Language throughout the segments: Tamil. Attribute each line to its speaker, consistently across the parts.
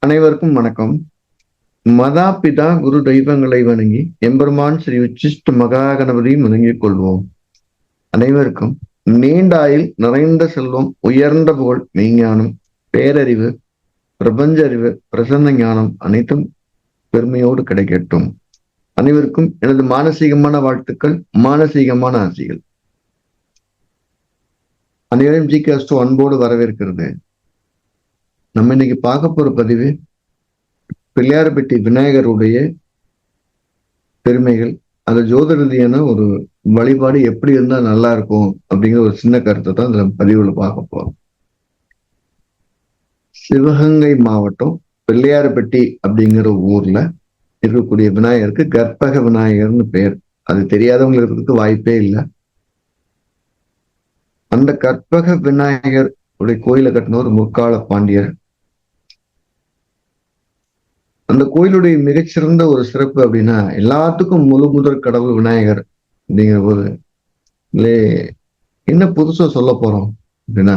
Speaker 1: அனைவருக்கும் வணக்கம். மதா பிதா குரு தெய்வங்களை வணங்கி எம்பெருமான் ஸ்ரீ உச்சிஷ்ட மகா கணபதி வணங்கிக் கொள்வோம். அனைவருக்கும் நீண்ட ஆயுள், நிறைந்த செல்வம், உயர்ந்த புகழ், மெய்ஞானம், பேரறிவு, பிரபஞ்ச அறிவு, பிரசன்ன ஞானம் அனைத்தும் பெருமையோடு கிடைக்கட்டும். அனைவருக்கும் எனது மானசீகமான வாழ்த்துக்கள், மானசீகமான ஆசைகள். அனைவரும் ஜி காஸ்டோ அன்போடு வரவேற்கிறது. நம்ம இன்னைக்கு பார்க்க போற பதிவு பிள்ளையார்பட்டி விநாயகருடைய பெருமைகள், அந்த ஜோதிட ரீதியான ஒரு வழிபாடு எப்படி இருந்தா நல்லா இருக்கும் அப்படிங்கிற ஒரு சின்ன கருத்தை தான் இந்த பதிவுல பார்க்க போறோம். சிவகங்கை மாவட்டம் பிள்ளையார்பட்டி அப்படிங்கிற ஊர்ல இருக்கக்கூடிய விநாயகருக்கு கற்பக விநாயகர்னு பெயர். அது தெரியாதவங்க இருக்கிறதுக்கு வாய்ப்பே இல்லை. அந்த கற்பக விநாயகர் உடைய கோயிலை கட்டின ஒரு முற்கால பாண்டியர். அந்த கோயிலுடைய மிகச்சிறந்த ஒரு சிறப்பு அப்படின்னா, எல்லாத்துக்கும் முழு முதற் கடவுள் விநாயகர் அப்படிங்கிற போது என்ன புதுசா சொல்ல போறோம் அப்படின்னா,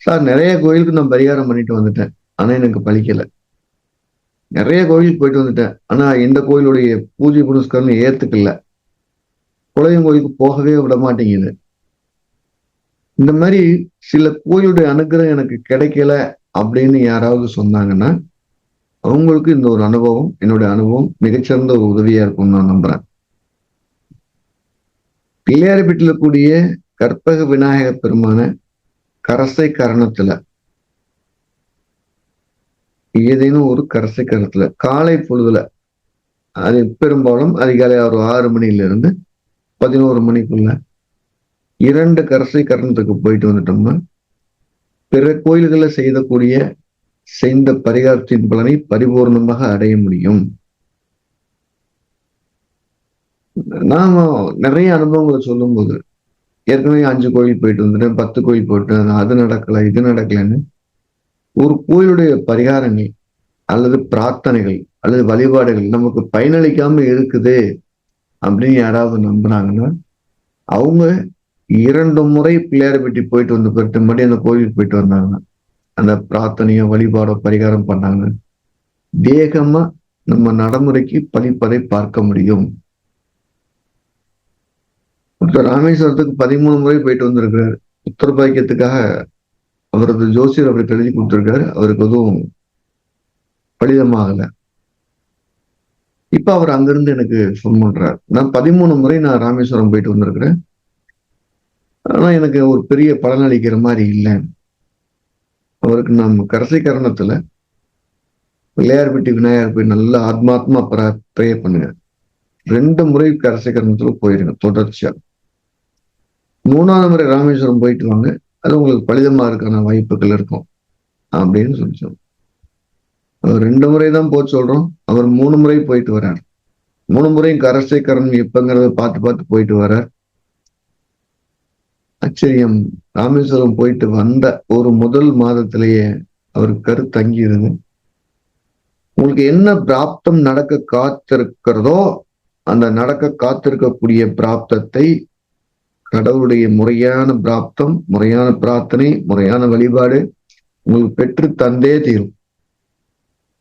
Speaker 1: சார் நிறைய கோயிலுக்கு நான் பரிகாரம் பண்ணிட்டு வந்துட்டேன், ஆனா எனக்கு பலிக்கல. நிறைய கோயிலுக்கு போயிட்டு வந்துட்டேன், ஆனா இந்த கோயிலுடைய பூஜை புனஸ்காரம் ஏத்துக்கல. குலதெய்வம் கோயிலுக்கு போகவே விட மாட்டேங்குது. இந்த மாதிரி சில கோயிலுடைய அனுகிரகம் எனக்கு கிடைக்கல அப்படின்னு யாராவது சொன்னாங்கன்னா, அவங்களுக்கு இந்த ஒரு அனுபவம், என்னுடைய அனுபவம் மிகச்சிறந்த ஒரு உதவியா இருக்கும்னு நான் நம்புறேன். பிள்ளையார்பட்டியில கூடிய கற்பக விநாயகர் பெருமான கரசை கரணத்துல, ஏதேனும் ஒரு கரசை கரணத்துல காலை பொழுதுல, அது பெரும்பாலும் அதிகாலை ஒரு 6 மணில 11 மணிக்குள்ள 2 கரசை கரணத்துக்கு போயிட்டு வந்துட்டோம்னா, பிற கோயில்களில் செய்த பரிகாரத்தின் பலனை பரிபூர்ணமாக அடைய முடியும். நாம நிறைய அனுபவங்களை சொல்லும் போது, ஏற்கனவே 5 கோயில் போயிட்டு வந்துட்டேன், 10 கோயில் போயிட்டு அது நடக்கல இது நடக்கலன்னு ஒரு கோயிலுடைய பரிகாரங்கள் அல்லது பிரார்த்தனைகள் அல்லது வழிபாடுகள் நமக்கு பயனளிக்காம இருக்குது அப்படின்னு யாராவது நம்புனாங்கன்னா, அவங்க 2 முறை பிள்ளையார்பட்டி போயிட்டு வந்து பிறகு மறுபடியும் அந்த கோயிலுக்கு போயிட்டு வந்தாங்கன்னா, அந்த பிரார்த்தனையோ வழிபாடோ பரிகாரம் பண்ணாங்க, வேகமா நம்ம நடைமுறைக்கு பலிப்பதை பார்க்க முடியும். ராமேஸ்வரத்துக்கு 13 முறை போயிட்டு வந்திருக்கிறார். உத்தர பாக்கியத்துக்காக அவரது ஜோசியர் அவருக்கு எழுதி கொடுத்திருக்காரு. அவருக்கு எதுவும் பலிதமாகல. இப்ப அவர் அங்கிருந்து எனக்கு ஃபோன் பண்றார். நான் 13 முறை நான் ராமேஸ்வரம் போயிட்டு வந்திருக்கிறேன், ஆனா எனக்கு ஒரு பெரிய பலன் அளிக்கிற மாதிரி இல்லை. அவருக்கு நம்ம கரசை கரணத்துல பிள்ளையார்பட்டி விநாயகர் போய் நல்லா ஆத்மாத்மா ப்ரே பண்ணுங்க. 2 முறை கரசை கரணத்துல போயிருங்க தொடர்ச்சியா. 3ஆவது முறை ராமேஸ்வரம் போயிட்டு வாங்க, அது உங்களுக்கு பலிதமா இருக்கான வாய்ப்புகள் இருக்கும் அப்படின்னு சொல்லிச்சோம். அவர் 2 முறை தான் போக சொல்றோம், அவர் 3 முறை போயிட்டு வர்றார். 3 முறையும் கரசை கரணம் எப்பங்கிறத பார்த்து போயிட்டு வர்றார். ஆச்சரியம், ராமேஸ்வரம் போயிட்டு வந்த ஒரு முதல் மாதத்திலேயே அவருக்கு கருத்தங்கிருது. உங்களுக்கு என்ன பிராப்தம் நடக்க காத்திருக்கிறதோ அந்த நடக்க காத்திருக்கக்கூடிய பிராப்தத்தை கடவுளுடைய முறையான பிராப்தம், முறையான பிரார்த்தனை, முறையான வழிபாடு உங்களுக்கு பெற்று தந்தே தீரும்.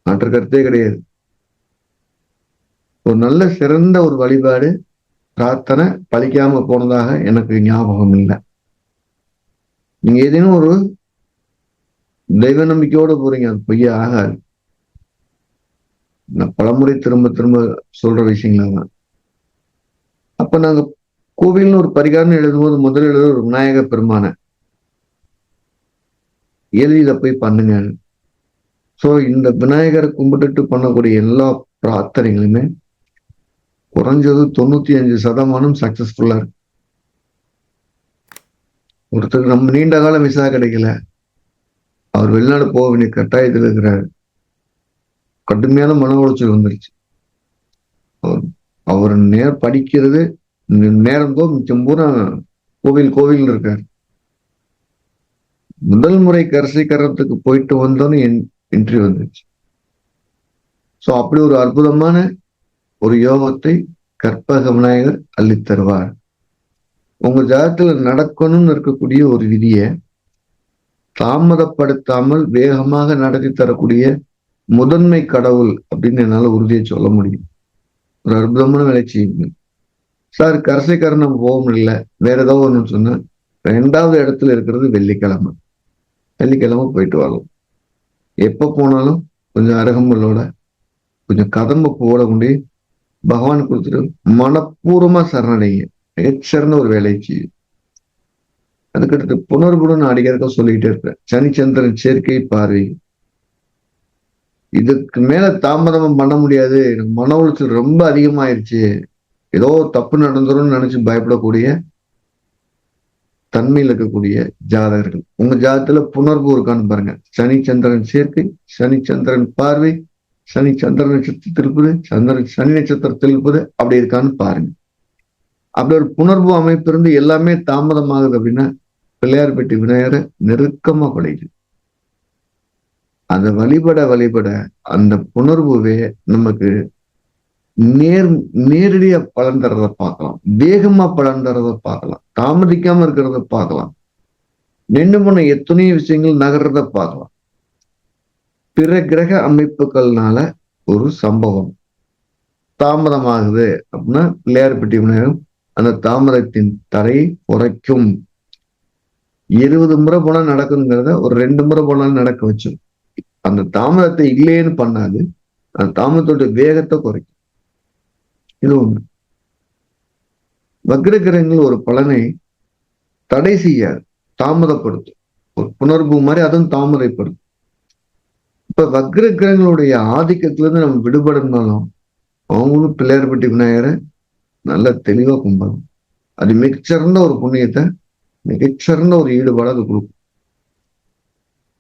Speaker 1: மாற்று கருத்தே கிடையாது. ஒரு நல்ல சிறந்த ஒரு வழிபாடு பிரார்த்தனை பலிக்காம போனதாக எனக்கு ஞாபகம் இல்லை. நீங்க ஏதேனும் ஒரு தெய்வ நம்பிக்கையோடு போறீங்க, அது பொய்யா ஆகாது. நான் பலமுறை திரும்ப திரும்ப சொல்ற விஷயங்கள் தான். அப்ப நாங்க கோவில்னு ஒரு பரிகாரம் எழுதும்போது முதல் எழுத ஒரு விநாயகர் பெருமான எழுதி இதை போய் பண்ணுங்க. சோ இந்த விநாயகரை கும்பிட்டுட்டு பண்ணக்கூடிய எல்லா பிரார்த்தனைகளுமே குறைஞ்சது 95% சக்சஸ்ஃபுல்லா இருக்கு. ஒருத்தருக்கு நம்ம நீண்ட காலம் விசா கிடைக்கல, அவர் வெளிநாடு போக வேண்டிய கட்டாயத்தில் இருக்கிறார், கடுமையான மன உளைச்சல் வந்துருச்சு. அவர் படிக்கிறது நேரம் தான் மிச்சம் பூரா கோவில் இருக்காரு. முதல் முறை கரசை கரணத்துக்கு போயிட்டு வந்தோன்னு என்ட்ரி வந்துருச்சு. சோ அப்படி ஒரு அற்புதமான ஒரு யோகத்தை கற்பக விநாயகர் அள்ளித் தருவார். உங்க ஜாதகத்துல நடக்கணும்னு இருக்கக்கூடிய ஒரு விதியை தாமதப்படுத்தாமல் வேகமாக நடத்தி தரக்கூடிய முதன்மை கடவுள் அப்படின்னு என்னால உறுதியை சொல்ல முடியும். ஒரு அற்புதமான வேலை செய்யுங்க சார். கரசைக்காரன் நம்ம போக முடியல, வேற ஏதாவது ஒண்ணு சொன்னா 2வது இடத்துல இருக்கிறது வெள்ளிக்கிழமை. வெள்ளிக்கிழமை போயிட்டு வரலாம். எப்ப போனாலும் கொஞ்சம் அருகம்புல்லோட கொஞ்சம் கதம்ப பூவோட கொண்டு பகவான் கொடுத்துட்டு மனப்பூர்வமா சரணடைங்க. மிகச்சிறந்த ஒரு வேலை செய்யும். அதுக்கடுத்து புனர்புடன் அடிக்கிறதுக்க சொல்லிக்கிட்டே இருப்பேன். சனிச்சந்திரன் சேர்க்கை பார்வை. இதுக்கு மேல தாமதம் பண்ண முடியாது, எனக்கு மன உளைச்சல் ரொம்ப அதிகமாயிருச்சு, ஏதோ தப்பு நடந்துரும்னு நினைச்சு பயப்படக்கூடிய தன்மையில் இருக்கக்கூடிய ஜாதகர்கள், உங்க ஜாதகத்துல புணர்வு இருக்கான்னு பாருங்க. சனி சந்திரன் சேர்க்கை, சனி சந்திரன் பார்வை, சனி சந்திர நட்சத்திரத்தில் இருப்பது, சனி நட்சத்திரத்தில் இருப்பது அப்படி இருக்கான்னு பாருங்க. அப்படி ஒரு புணர்வு அமைப்பு இருந்து எல்லாமே தாமதமாகுது அப்படின்னா பிள்ளையார்பட்டி விநாயகரை நெருக்கமா படைக்குது. அதை வழிபட அந்த புணர்வுவே நமக்கு நேரடியா பலன் தர்றதை பார்க்கலாம், வேகமா பலன் தர்றதை பார்க்கலாம், தாமதிக்காம இருக்கிறத பார்க்கலாம், நின்று பண்ண எத்தனையோ விஷயங்கள் நகர்றத பார்க்கலாம். பிற கிரக அமைப்புகள்னால ஒரு சம்பவம் தாமதமாகுது அப்படின்னா பிள்ளையார்பட்டி விநாயகம் அந்த தாமதத்தின் தடையை குறைக்கும். 20 முறை போனா நடக்குங்கிறத ஒரு 2 முறை போனாலும் நடக்க வச்சோம். அந்த தாமதத்தை இல்லையேன்னு பண்ணாது, அந்த தாமதத்தோட வேகத்தை குறைக்கும். இது ஒண்ணு. வக்ர கிரகங்கள் ஒரு பலனை தடை செய்யாது, தாமதப்படுத்தும். ஒரு புணர்வு மாதிரி அதுவும் தாமதப்படுத்தும். இப்ப வக்ர கிரகங்களுடைய ஆதிக்கத்துல இருந்து நம்ம விடுபடனாலும் அவங்களும் பிள்ளையார்பட்டி விநாயகரை நல்லா தெளிவா கும்பிடணும். அது மிகச்சிறந்த ஒரு புண்ணியத்தை, மிகச்சிறந்த ஒரு ஈடுபாடு அது கொடுக்கும்.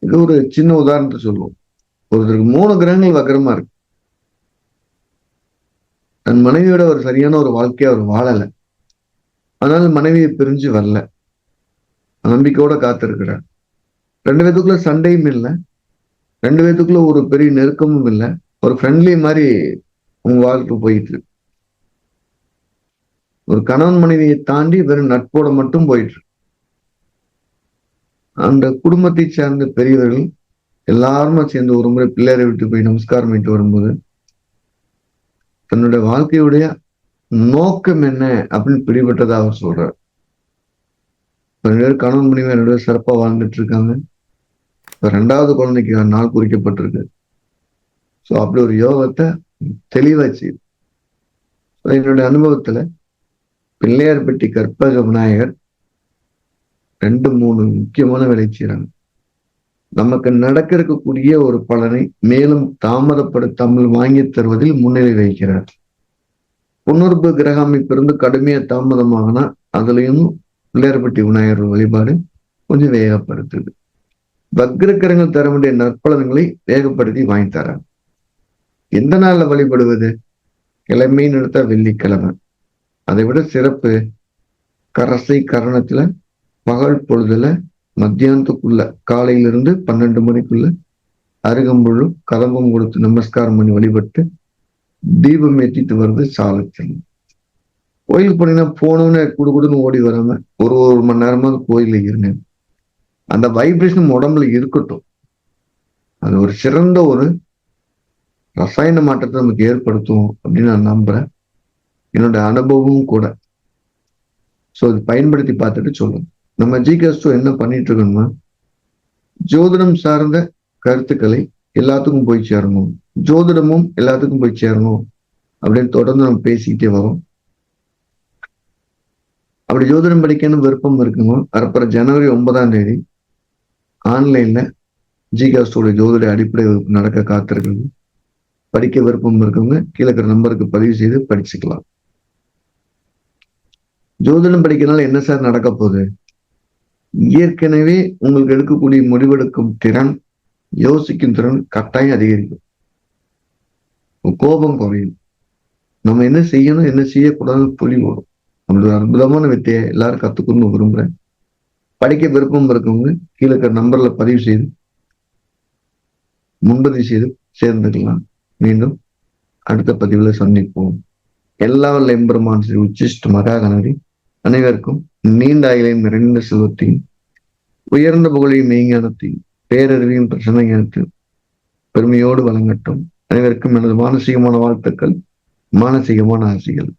Speaker 1: இது ஒரு சின்ன உதாரணத்தை சொல்லுவோம். ஒருத்தருக்கு 3 கிரகங்கள் வக்ரமா இருக்கு. தன் மனைவியோட ஒரு சரியான ஒரு வாழ்க்கையை அவர் வாழல, அதனால மனைவியை பிரிஞ்சு வரல, நம்பிக்கையோட காத்திருக்கிறார். 2 பேத்துக்குள்ள சண்டையும் இல்லை, 2 பேத்துக்குள்ள ஒரு பெரிய நெருக்கமும் இல்லை, ஒரு ஃப்ரெண்ட்லி மாதிரி உங்க வாழ்க்கை போயிட்டு இருக்கு. ஒரு கணவன் மனைவியை தாண்டி வெறும் நட்போட மட்டும் போயிட்டு இருக்கு. அந்த குடும்பத்தை சார்ந்த பெரியவர்கள் எல்லாருமே சேர்ந்து ஒரு முறை பிள்ளையாரை விட்டு போய் நமஸ்காரம் பண்ணிட்டு வரும்போது தன்னுடைய வாழ்க்கையுடைய நோக்கம் என்ன அப்படின்னு பிடிபட்டதா அவர் சொல்றார். 2 பேர் கணவன் மனைவி 2 பேர் சிறப்பா வாழ்ந்துட்டு இருக்காங்க. இப்ப 2வது குழந்தைக்கு நாள் குறிக்கப்பட்டிருக்கு. ஸோ அப்படி ஒரு யோகத்தை தெளிவாச்சு. என்னுடைய அனுபவத்துல பிள்ளையார்பட்டி கற்பக விநாயகர் 2-3 முக்கியமான வேலை செய்யறாங்க. நமக்கு நடக்க இருக்கக்கூடிய ஒரு பலனை மேலும் தாமதப்படுத்தாமல் வாங்கி தருவதில் முன்னிலை வைக்கிறார். புணர்வு கிரக அமைப்பு இருந்து கடுமையா தாமதமாகனா அதுலயும் பிள்ளையார்பட்டி விநாயகர் வழிபாடு கொஞ்சம் வேகப்படுத்துது. வக்ரக்கிரகங்கள் தர வேண்டிய நற்பலன்களை வேகப்படுத்தி வாங்கி தராங்க. எந்த நாள்ல வழிபடுவது? கிழமைன்னு எடுத்தா வெள்ளிக்கிழமை. அதை விட சிறப்பு கரசை கரணத்துல பகல் பொழுதுல மத்தியானத்துக்குள்ள காலையிலிருந்து 12 மணிக்குள்ள அருகம்புழும் கதம்பம் கொடுத்து நமஸ்காரம் பண்ணி வழிபட்டு தீபம் ஏற்றிட்டு வர்றது சாலச்சலம். கோயிலுக்கு போனீங்கன்னா போனோன்னு குடுன்னு ஓடி வராம ஒரு மணி நேரமாவது கோயில இருங்க. அந்த வைப்ரேஷன் உடம்புல இருக்கட்டும். அது ஒரு சிறந்த ஒரு ரசாயன மாற்றத்தை நமக்கு ஏற்படுத்தும் அப்படின்னு நான் நம்புறேன். என்னோட அனுபவமும் கூட. ஸோ இது பயன்படுத்தி பார்த்துட்டு சொல்லுங்க. நம்ம ஜிகேஸ்டோ என்ன பண்ணிட்டு இருக்கோம்னா, ஜோதிடம் சார்ந்த கருத்துக்களை எல்லாத்துக்கும் போய் சேரணும், ஜோதிடமும் எல்லாத்துக்கும் போய் சேரணும் அப்படின்னு தொடர்ந்து நம்ம பேசிக்கிட்டே வரோம். அப்படி ஜோதிடம் படிக்கணும் விருப்பம் இருக்குங்க, அப்புறம் ஜனவரி 9ஆம் தேதி ஆன்லைன்ல ஜிகேஸ்டோட ஜோதிட அடிப்படை வகுப்பு நடக்க காத்திருக்குது. படிக்க விருப்பம் இருக்கவங்க கீழே இருக்கிற நம்பருக்கு பதிவு செய்து படிச்சுக்கலாம். ஜோதிடம் படிக்கிறதுனால என்ன சார் நடக்க போகுது? ஏற்கனவே உங்களுக்கு எடுக்கக்கூடிய முடிவெடுக்கும் திறன், யோசிக்கும் திறன் கட்டாயம் அதிகரிக்கும். கோபம் குறையும். நம்ம என்ன செய்யணும் என்ன செய்யக்கூடாதுன்னு புள்ளி வரும். நம்மளோட அற்புதமான வித்தையை எல்லாரும் கத்துக்கணும்னு விரும்புறேன். படிக்க விருப்பம் இருக்கவங்க கீழே இருக்கிற நம்பர்ல பதிவு செய்து முன்பதிவு செய்து சேர்ந்துக்கலாம். மீண்டும் அடுத்த பதிவுல சந்திப்போம். எல்லா வல்ல எம்பெருமான் ஸ்ரீ உச்சிஷ்ட மகா கணபதி அனைவருக்கும் நீண்ட ஆயுளையும் நிறைந்த செல்வத்தையும் உயர்ந்த புகழையும் மெய்ஞானத்தையும் பேரறிவையும் பிரசன்ன ஞானத்தையும் பெருமையோடு வழங்கட்டும். அனைவருக்கும் எனது மானசீகமான வாழ்த்துக்கள், மானசீகமான ஆசைகள்.